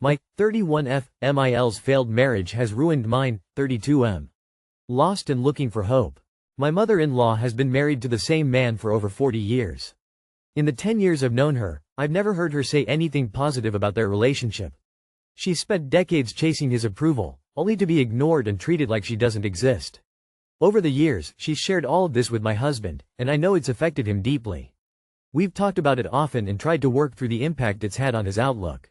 My 31 FMIL's failed marriage has ruined mine, 32M. Lost and looking for hope. My mother-in-law has been married to the same man for over 40 years. In the 10 years I've known her, I've never heard her say anything positive about their relationship. She's spent decades chasing his approval, only to be ignored and treated like she doesn't exist. Over the years, she's shared all of this with my husband, and I know it's affected him deeply. We've talked about it often and tried to work through the impact it's had on his outlook.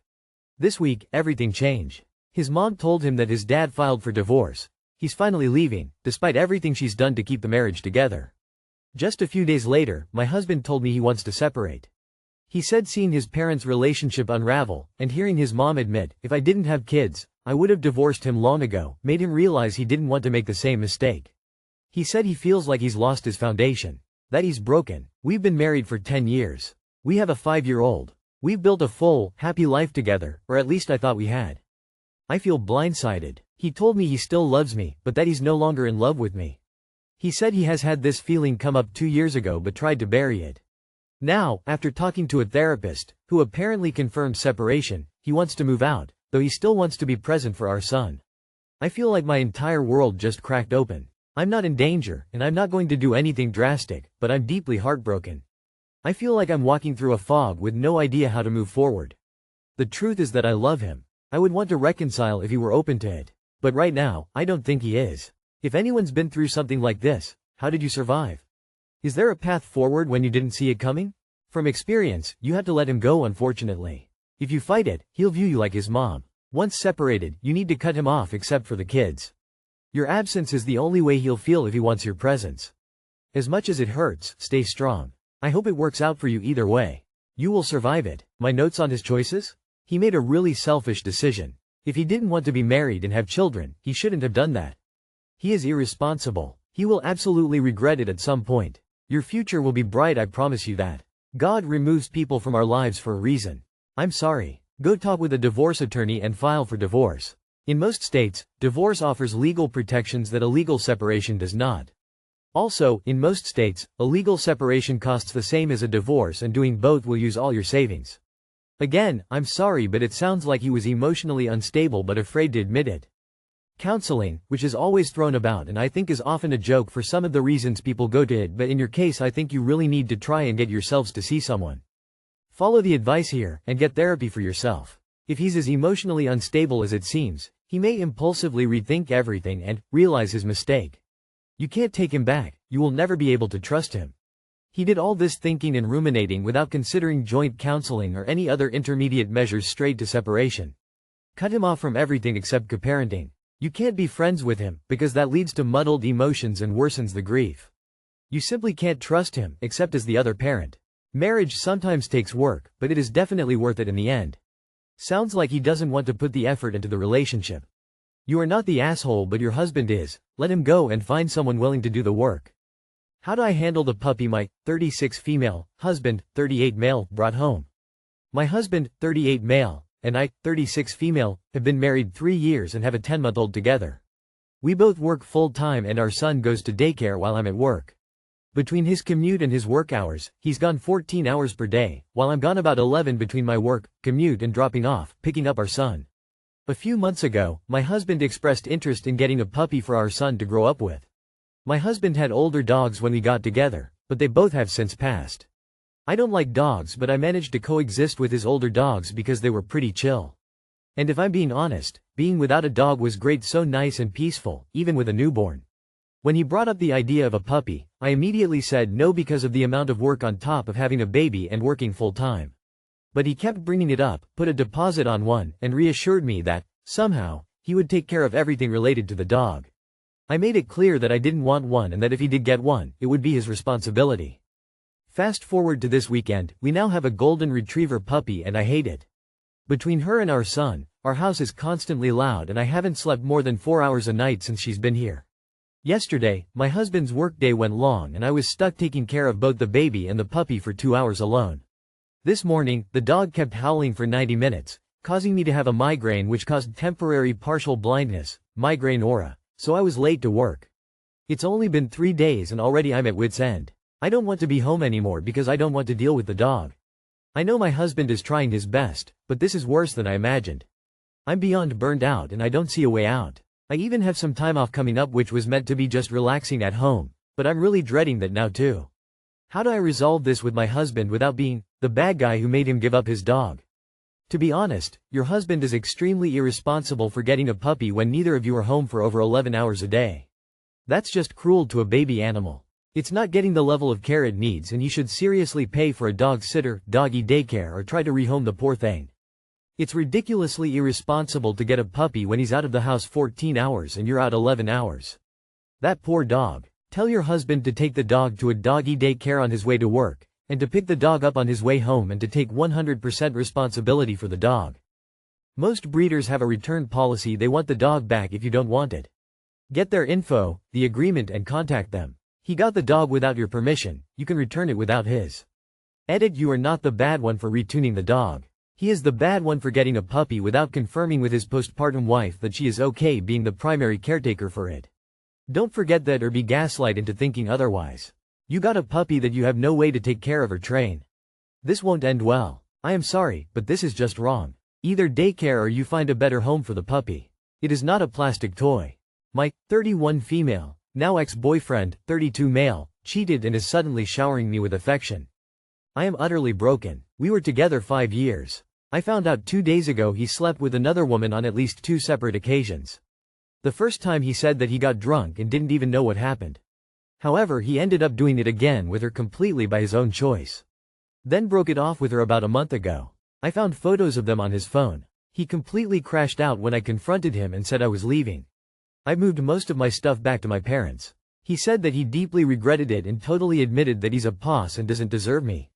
This week, everything changed. His mom told him that his dad filed for divorce. He's finally leaving, despite everything she's done to keep the marriage together. Just a few days later, my husband told me he wants to separate. He said seeing his parents' relationship unravel, and hearing his mom admit, "If I didn't have kids, I would have divorced him long ago," made him realize he didn't want to make the same mistake. He said he feels like he's lost his foundation. That he's broken. We've been married for 10 years. We have a 5-year-old. We've built a full, happy life together, or at least I thought we had. I feel blindsided. He told me he still loves me, but that he's no longer in love with me. He said he has had this feeling come up 2 years ago but tried to bury it. Now, after talking to a therapist, who apparently confirmed separation, he wants to move out, though he still wants to be present for our son. I feel like my entire world just cracked open. I'm not in danger, and I'm not going to do anything drastic, but I'm deeply heartbroken. I feel like I'm walking through a fog with no idea how to move forward. The truth is that I love him. I would want to reconcile if he were open to it. But right now, I don't think he is. If anyone's been through something like this, how did you survive? Is there a path forward when you didn't see it coming? From experience, you had to let him go, unfortunately. If you fight it, he'll view you like his mom. Once separated, you need to cut him off except for the kids. Your absence is the only way he'll feel if he wants your presence. As much as it hurts, stay strong. I hope it works out for you either way. You will survive it. My notes on his choices? He made a really selfish decision. If he didn't want to be married and have children, he shouldn't have done that. He is irresponsible. He will absolutely regret it at some point. Your future will be bright, I promise you that. God removes people from our lives for a reason. I'm sorry. Go talk with a divorce attorney and file for divorce. In most states, divorce offers legal protections that a legal separation does not. Also, in most states, a legal separation costs the same as a divorce, and doing both will use all your savings. Again, I'm sorry, but it sounds like he was emotionally unstable but afraid to admit it. Counseling, which is always thrown about and I think is often a joke for some of the reasons people go to it, but in your case I think you really need to try and get yourselves to see someone. Follow the advice here, and get therapy for yourself. If he's as emotionally unstable as it seems, he may impulsively rethink everything and realize his mistake. You can't take him back. You will never be able to trust him. He did all this thinking and ruminating without considering joint counseling or any other intermediate measures straight to separation. Cut him off from everything except co-parenting. You can't be friends with him, because that leads to muddled emotions and worsens the grief. You simply can't trust him, except as the other parent. Marriage sometimes takes work, but it is definitely worth it in the end. Sounds like he doesn't want to put the effort into the relationship. You are not the asshole, but your husband is. Let him go and find someone willing to do the work. How do I handle the puppy my 36 female husband, 38 male, brought home? My husband, 38 male, and I, 36 female, have been married 3 years and have a 10-month-old together. We both work full-time and our son goes to daycare while I'm at work. Between his commute and his work hours, he's gone 14 hours per day, while I'm gone about 11 between my work, commute and dropping off, picking up our son. A few months ago, my husband expressed interest in getting a puppy for our son to grow up with. My husband had older dogs when we got together, but they both have since passed. I don't like dogs, but I managed to coexist with his older dogs because they were pretty chill. And if I'm being honest, being without a dog was great, so nice and peaceful, even with a newborn. When he brought up the idea of a puppy, I immediately said no because of the amount of work on top of having a baby and working full-time. But he kept bringing it up, put a deposit on one, and reassured me that, somehow, he would take care of everything related to the dog. I made it clear that I didn't want one and that if he did get one, it would be his responsibility. Fast forward to this weekend, we now have a golden retriever puppy and I hate it. Between her and our son, our house is constantly loud and I haven't slept more than 4 hours a night since she's been here. Yesterday, my husband's workday went long and I was stuck taking care of both the baby and the puppy for 2 hours alone. This morning, the dog kept howling for 90 minutes, causing me to have a migraine which caused temporary partial blindness, migraine aura, so I was late to work. It's only been 3 days and already I'm at wit's end. I don't want to be home anymore because I don't want to deal with the dog. I know my husband is trying his best, but this is worse than I imagined. I'm beyond burned out and I don't see a way out. I even have some time off coming up which was meant to be just relaxing at home, but I'm really dreading that now too. How do I resolve this with my husband without being the bad guy who made him give up his dog? To be honest, your husband is extremely irresponsible for getting a puppy when neither of you are home for over 11 hours a day. That's just cruel to a baby animal. It's not getting the level of care it needs and you should seriously pay for a dog sitter, doggy daycare or try to rehome the poor thing. It's ridiculously irresponsible to get a puppy when he's out of the house 14 hours and you're out 11 hours. That poor dog. Tell your husband to take the dog to a doggy daycare on his way to work, and to pick the dog up on his way home and to take 100% responsibility for the dog. Most breeders have a return policy. They want the dog back if you don't want it. Get their info, the agreement and contact them. He got the dog without your permission, you can return it without his. Edit. You are not the bad one for retuning the dog. He is the bad one for getting a puppy without confirming with his postpartum wife that she is okay being the primary caretaker for it. Don't forget that or be gaslight into thinking otherwise. You got a puppy that you have no way to take care of or train. This won't end well. I am sorry, but this is just wrong. Either daycare or you find a better home for the puppy. It is not a plastic toy. My 31 female, now ex-boyfriend, 32 male, cheated and is suddenly showering me with affection. I am utterly broken. We were together 5 years. I found out 2 days ago he slept with another woman on at least 2 separate occasions. The first time he said that he got drunk and didn't even know what happened. However, he ended up doing it again with her completely by his own choice. Then broke it off with her about a month ago. I found photos of them on his phone. He completely crashed out when I confronted him and said I was leaving. I moved most of my stuff back to my parents. He said that he deeply regretted it and totally admitted that he's a puss and doesn't deserve me.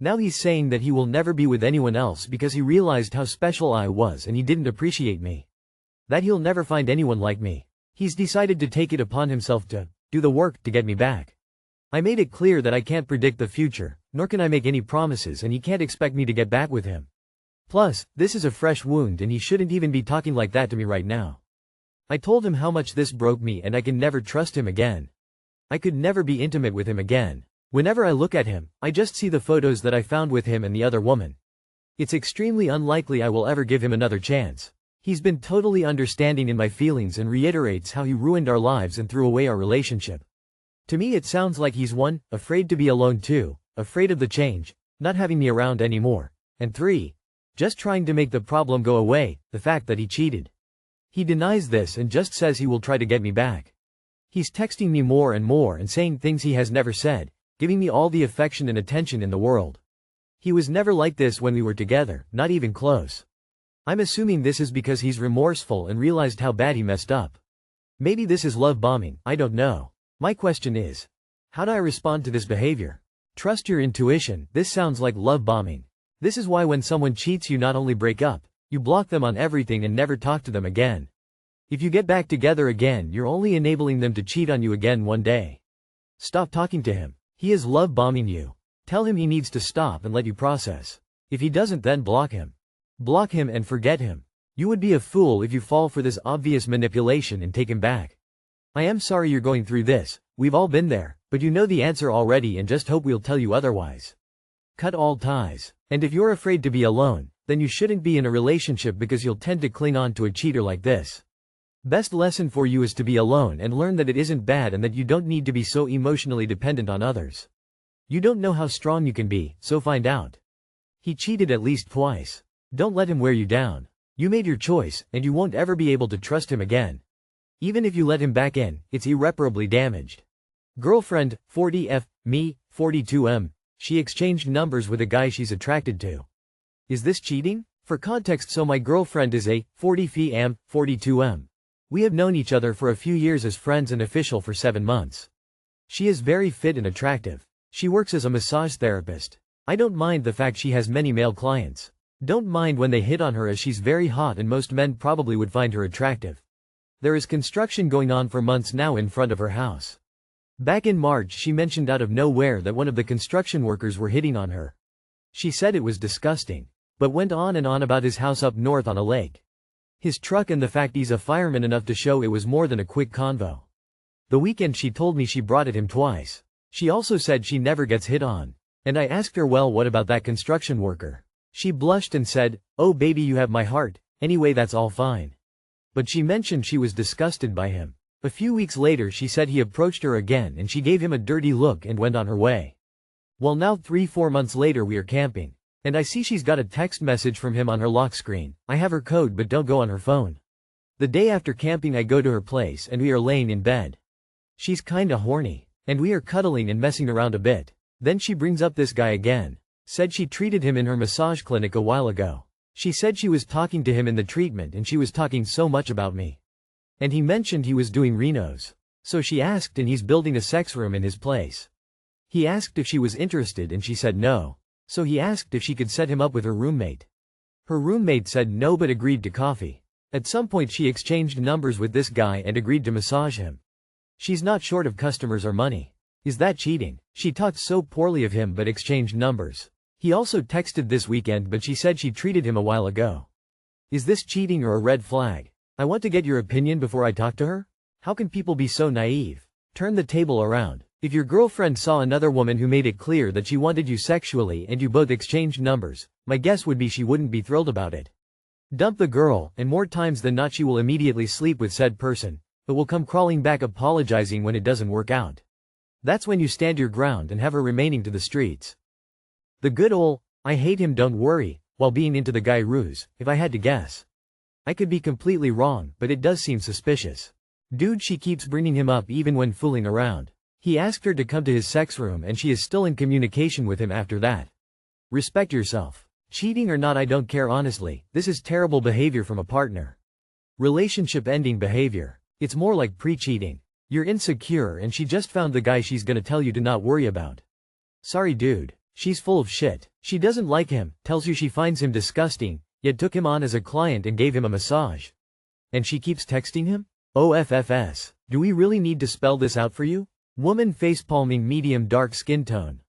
Now he's saying that he will never be with anyone else because he realized how special I was and he didn't appreciate me. That he'll never find anyone like me. He's decided to take it upon himself to do the work to get me back. I made it clear that I can't predict the future, nor can I make any promises, and he can't expect me to get back with him. Plus, this is a fresh wound and he shouldn't even be talking like that to me right now. I told him how much this broke me and I can never trust him again. I could never be intimate with him again. Whenever I look at him, I just see the photos that I found with him and the other woman. It's extremely unlikely I will ever give him another chance. He's been totally understanding in my feelings and reiterates how he ruined our lives and threw away our relationship. To me it sounds like he's 1, afraid to be alone, 2, afraid of the change, not having me around anymore, and 3, just trying to make the problem go away, the fact that he cheated. He denies this and just says he will try to get me back. He's texting me more and more and saying things he has never said, giving me all the affection and attention in the world. He was never like this when we were together, not even close. I'm assuming this is because he's remorseful and realized how bad he messed up. Maybe this is love bombing, I don't know. My question is, how do I respond to this behavior? Trust your intuition. This sounds like love bombing. This is why when someone cheats you not only break up, you block them on everything and never talk to them again. If you get back together again, you're only enabling them to cheat on you again one day. Stop talking to him. He is love bombing you. Tell him he needs to stop and let you process. If he doesn't, then block him. Block him and forget him. You would be a fool if you fall for this obvious manipulation and take him back. I am sorry you're going through this, we've all been there, but you know the answer already and just hope we'll tell you otherwise. Cut all ties. And if you're afraid to be alone, then you shouldn't be in a relationship because you'll tend to cling on to a cheater like this. Best lesson for you is to be alone and learn that it isn't bad and that you don't need to be so emotionally dependent on others. You don't know how strong you can be, so find out. He cheated at least twice. Don't let him wear you down. You made your choice, and you won't ever be able to trust him again. Even if you let him back in, it's irreparably damaged. Girlfriend, 40F, me, 42M. She exchanged numbers with a guy she's attracted to. Is this cheating? For context, so my girlfriend is a 40F, 42M. We have known each other for a few years as friends and official for 7 months. She is very fit and attractive. She works as a massage therapist. I don't mind the fact she has many male clients. Don't mind when they hit on her as she's very hot and most men probably would find her attractive. There is construction going on for months now in front of her house. Back in March she mentioned out of nowhere that one of the construction workers were hitting on her. She said it was disgusting, but went on and on about his house up north on a lake. His truck and the fact he's a fireman enough to show it was more than a quick convo. The weekend she told me she brought it him twice. She also said she never gets hit on. And I asked her, well, what about that construction worker? She blushed and said, oh baby, you have my heart, Anyway, that's all fine. But she mentioned she was disgusted by him. A few weeks later she said he approached her again and she gave him a dirty look and went on her way. Well, now 3-4 months later we are camping. And I see she's got a text message from him on her lock screen. I have her code but don't go on her phone. The day after camping I go to her place and we are laying in bed. She's kinda horny. And we are cuddling and messing around a bit. Then she brings up this guy again. Said she treated him in her massage clinic a while ago. She said she was talking to him in the treatment and she was talking so much about me. And he mentioned he was doing renos. So she asked and he's building a sex room in his place. He asked if she was interested and she said no. So he asked if she could set him up with her roommate. Her roommate said no but agreed to coffee. At some point she exchanged numbers with this guy and agreed to massage him. She's not short of customers or money. Is that cheating? She talked so poorly of him but exchanged numbers. He also texted this weekend but she said she treated him a while ago. Is this cheating or a red flag? I want to get your opinion before I talk to her. How can people be so naive? Turn the table around. If your girlfriend saw another woman who made it clear that she wanted you sexually and you both exchanged numbers, my guess would be she wouldn't be thrilled about it. Dump the girl, and more times than not she will immediately sleep with said person, but will come crawling back apologizing when it doesn't work out. That's when you stand your ground and have her remaining to the streets. The good ol' "I hate him don't worry," while being into the guy ruse, if I had to guess. I could be completely wrong, but it does seem suspicious. Dude, she keeps bringing him up even when fooling around. He asked her to come to his sex room and she is still in communication with him after that. Respect yourself. Cheating or not, I don't care honestly, this is terrible behavior from a partner. Relationship ending behavior. It's more like pre-cheating. You're insecure and she just found the guy she's gonna tell you to not worry about. Sorry dude. She's full of shit. She doesn't like him, tells you she finds him disgusting, yet took him on as a client and gave him a massage. And she keeps texting him? OFFS. Do we really need to spell this out for you? Woman facepalming medium dark skin tone.